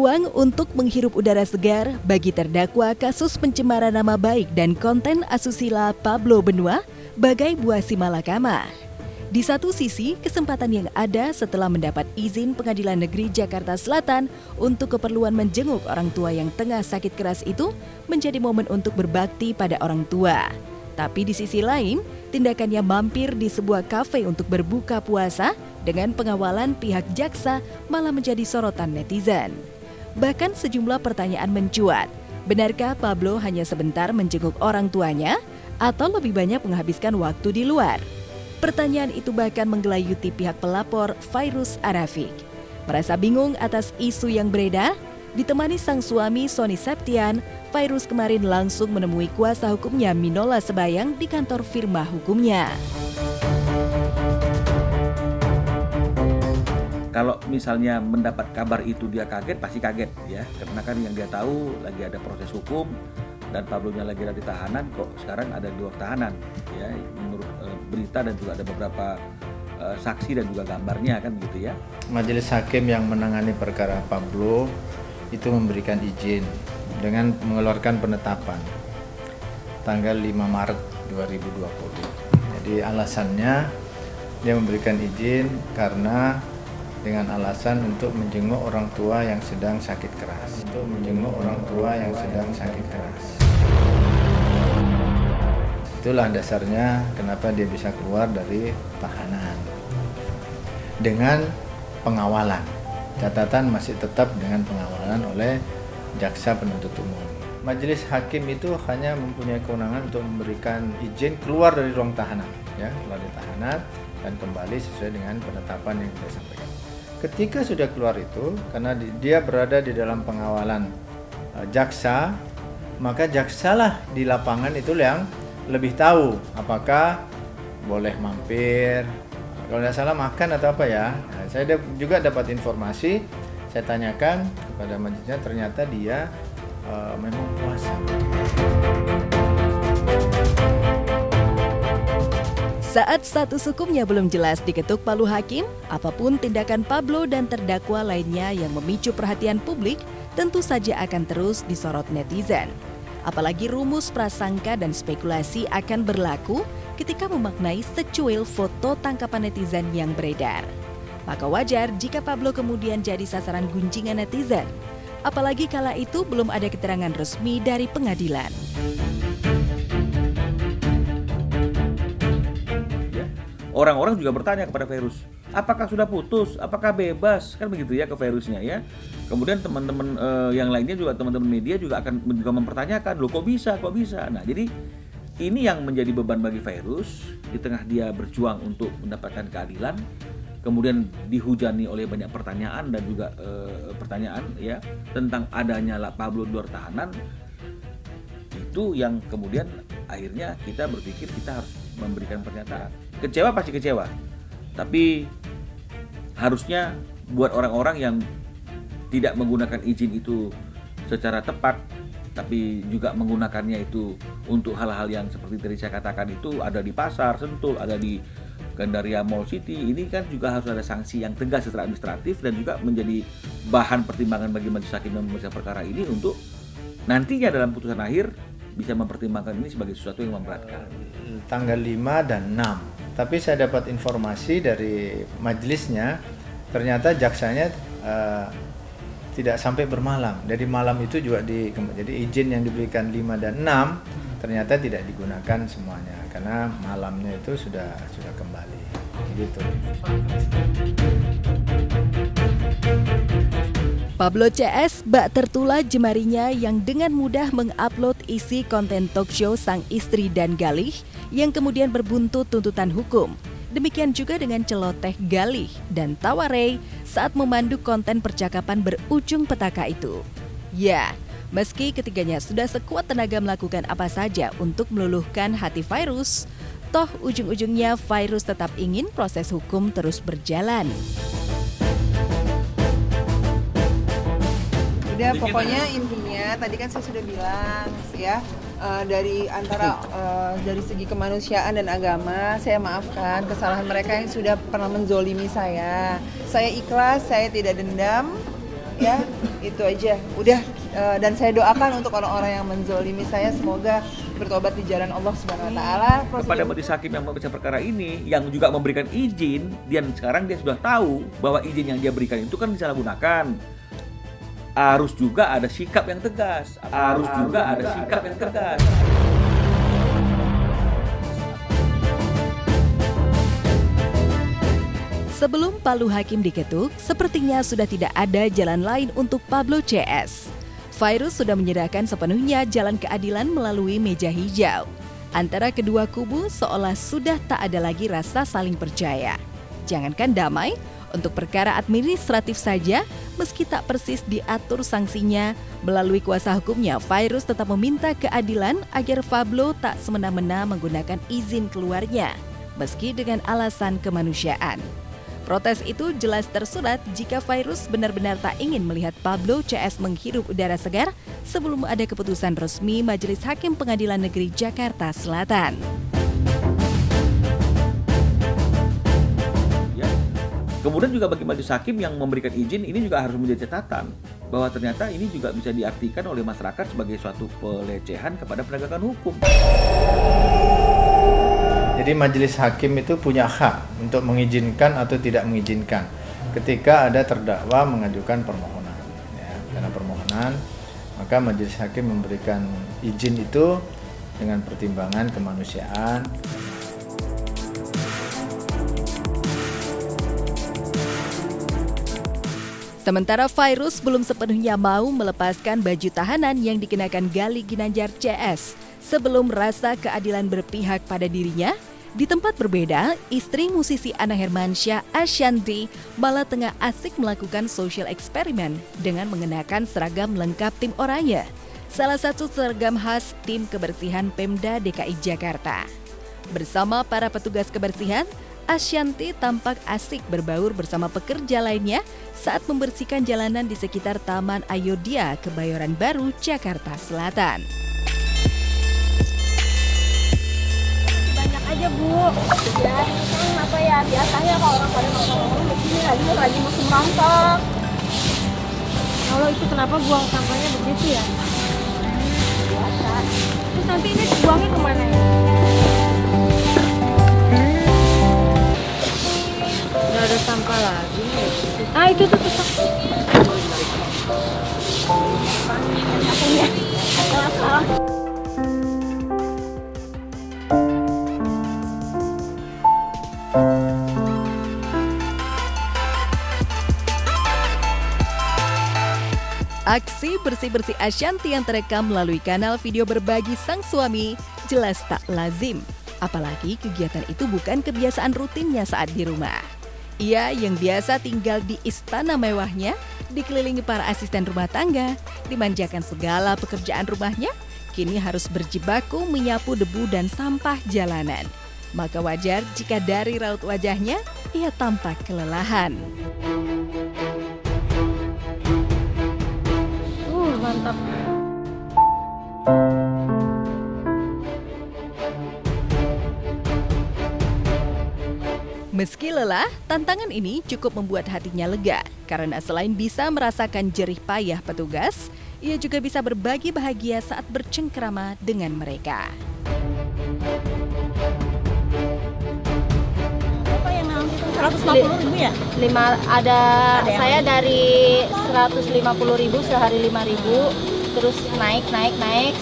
ruang untuk menghirup udara segar bagi terdakwa kasus pencemaran nama baik dan konten asusila Pablo Benua bagai buah si malakama. Di satu sisi, kesempatan yang ada setelah mendapat izin Pengadilan Negeri Jakarta Selatan untuk keperluan menjenguk orang tua yang tengah sakit keras itu menjadi momen untuk berbakti pada orang tua. Tapi di sisi lain, tindakannya mampir di sebuah kafe untuk berbuka puasa dengan pengawalan pihak jaksa malah menjadi sorotan netizen. Bahkan sejumlah pertanyaan mencuat. Benarkah Pablo hanya sebentar menjenguk orang tuanya atau lebih banyak menghabiskan waktu di luar? Pertanyaan itu bahkan menggelayuti pihak pelapor Fairuz Arafik. Merasa bingung atas isu yang beredar, ditemani sang suami Sony Septian, Fairuz kemarin langsung menemui kuasa hukumnya Minola Sebayang di kantor firma hukumnya. Kalau misalnya mendapat kabar itu dia kaget, pasti kaget ya. Karena kan yang dia tahu lagi ada proses hukum dan Pablonya lagi ada di tahanan, kok sekarang ada di luar tahanan ya. Menurut berita dan juga ada beberapa saksi dan juga gambarnya kan gitu ya. Majelis hakim yang menangani perkara Pablo itu memberikan izin dengan mengeluarkan penetapan tanggal 5 Maret 2020. Jadi alasannya dia memberikan izin karena dengan alasan untuk menjenguk orang tua yang sedang sakit keras. Untuk menjenguk orang tua yang sedang sakit keras. Itulah dasarnya kenapa dia bisa keluar dari tahanan. Dengan pengawalan. Catatan masih tetap dengan pengawalan oleh jaksa penuntut umum. Majelis hakim itu hanya mempunyai kewenangan untuk memberikan izin keluar dari ruang tahanan, ya, keluar dari tahanan dan kembali sesuai dengan penetapan yang kita sampaikan. Ketika sudah keluar itu, karena dia berada di dalam pengawalan jaksa, maka jaksalah di lapangan itu yang lebih tahu apakah boleh mampir, kalau tidak salah makan atau apa ya. Nah, saya juga dapat informasi, saya tanyakan kepada majelisnya, ternyata dia memang puasa. Saat status hukumnya belum jelas diketuk palu hakim, apapun tindakan Pablo dan terdakwa lainnya yang memicu perhatian publik tentu saja akan terus disorot netizen. Apalagi rumus prasangka dan spekulasi akan berlaku ketika memaknai secuil foto tangkapan netizen yang beredar. Maka wajar jika Pablo kemudian jadi sasaran gunjingan netizen. Apalagi kala itu belum ada keterangan resmi dari pengadilan. Orang-orang juga bertanya kepada Fairuz, apakah sudah putus, apakah bebas, kan begitu ya ke Fairuznya ya. Kemudian teman-teman yang lainnya juga, teman-teman media juga akan juga mempertanyakan, loh kok bisa. Nah jadi ini yang menjadi beban bagi Fairuz di tengah dia berjuang untuk mendapatkan keadilan, kemudian dihujani oleh banyak pertanyaan dan juga pertanyaan ya tentang adanya Pablo di luar tahanan. Itu yang kemudian akhirnya kita berpikir kita harus memberikan pernyataan. Kecewa pasti kecewa, tapi harusnya buat orang-orang yang tidak menggunakan izin itu secara tepat, tapi juga menggunakannya itu untuk hal-hal yang seperti tadi saya katakan itu ada di pasar, Sentul, ada di Gandaria Mall City, ini kan juga harus ada sanksi yang tegas secara administratif dan juga menjadi bahan pertimbangan bagi majelis hakim yang memeriksa perkara ini untuk nantinya dalam putusan akhir bisa mempertimbangkan ini sebagai sesuatu yang memberatkan. Tanggal 5 dan 6. Tapi saya dapat informasi dari majelisnya, ternyata jaksanya tidak sampai bermalam. Jadi malam itu juga jadi izin yang diberikan 5 dan 6 ternyata tidak digunakan semuanya karena malamnya itu sudah kembali. Gitu. Pablo CS bak tertulah jemarinya yang dengan mudah mengupload isi konten talk show sang istri dan Galih yang kemudian berbuntut tuntutan hukum. Demikian juga dengan celoteh Galih dan Tawarey saat memandu konten percakapan berujung petaka itu. Ya, meski ketiganya sudah sekuat tenaga melakukan apa saja untuk meluluhkan hati Fairuz, toh ujung-ujungnya Fairuz tetap ingin proses hukum terus berjalan. Udah pokoknya intinya tadi kan saya sudah bilang ya dari antara dari segi kemanusiaan dan agama saya maafkan kesalahan mereka yang sudah pernah menzolimi saya. Saya ikhlas, saya tidak dendam ya itu aja udah. Dan saya doakan untuk orang-orang yang menzolimi saya semoga bertobat di jalan Allah Subhanahu Wa Taala. Kepada majelis hakim yang memeriksa perkara ini, yang juga memberikan izin, dan sekarang dia sudah tahu bahwa izin yang dia berikan itu kan disalahgunakan. Harus juga ada sikap yang tegas. Sebelum palu hakim diketuk, sepertinya sudah tidak ada jalan lain untuk Pablo CS. Virus sudah menyerahkan sepenuhnya jalan keadilan melalui meja hijau. Antara kedua kubu seolah sudah tak ada lagi rasa saling percaya. Jangankan damai, untuk perkara administratif saja, meski tak persis diatur sanksinya, melalui kuasa hukumnya, Virus tetap meminta keadilan agar Pablo tak semena-mena menggunakan izin keluarnya, meski dengan alasan kemanusiaan. Protes itu jelas tersurat jika Virus benar-benar tak ingin melihat Pablo CS menghirup udara segar sebelum ada keputusan resmi Majelis Hakim Pengadilan Negeri Jakarta Selatan. Ya. Kemudian juga bagi majelis hakim yang memberikan izin ini juga harus menjadi catatan bahwa ternyata ini juga bisa diartikan oleh masyarakat sebagai suatu pelecehan kepada penegakan hukum. Jadi majelis hakim itu punya hak untuk mengizinkan atau tidak mengizinkan ketika ada terdakwa mengajukan permohonan. Ya, karena permohonan, maka majelis hakim memberikan izin itu dengan pertimbangan kemanusiaan. Sementara Virus belum sepenuhnya mau melepaskan baju tahanan yang dikenakan Gali Ginanjar CS sebelum rasa keadilan berpihak pada dirinya. Di tempat berbeda, istri musisi Anna Hermansyah, Ashanti, malah tengah asik melakukan social eksperimen dengan mengenakan seragam lengkap tim oranye. Salah satu seragam khas tim kebersihan Pemda DKI Jakarta. Bersama para petugas kebersihan, Ashanti tampak asik berbaur bersama pekerja lainnya saat membersihkan jalanan di sekitar Taman Ayodhya, Kebayoran Baru, Jakarta Selatan. Aja Bu, ya kan apa ya biasanya kalau orang pada nongkrong di sini lagi musim rontok. Kalau itu kenapa buang sampahnya begitu ya? Biasa. Terus nanti ini buangnya kemana ya? Udah ada sampah lagi. Ah itu tuh. Aksi bersih-bersih Ashanti yang terekam melalui kanal video berbagi sang suami jelas tak lazim. Apalagi kegiatan itu bukan kebiasaan rutinnya saat di rumah. Ia yang biasa tinggal di istana mewahnya, dikelilingi para asisten rumah tangga, dimanjakan segala pekerjaan rumahnya, kini harus berjibaku menyapu debu dan sampah jalanan. Maka wajar jika dari raut wajahnya, ia tampak kelelahan. Mantap. Meski lelah, tantangan ini cukup membuat hatinya lega karena selain bisa merasakan jerih payah petugas, ia juga bisa berbagi bahagia saat bercengkrama dengan mereka. Apa yang nanti 150.000 ya? Ada saya dari 150.000 sehari 5.000, terus naik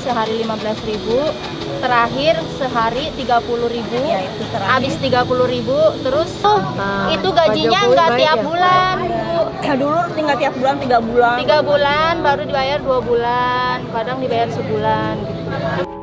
sehari 15.000. Terakhir sehari 30.000, ya, habis 30.000, terus itu gajinya nggak tiap bulan, Bu. Dulu tinggal tiap bulan 3 bulan. 3 bulan baru dibayar 2 bulan, kadang dibayar sebulan gitu.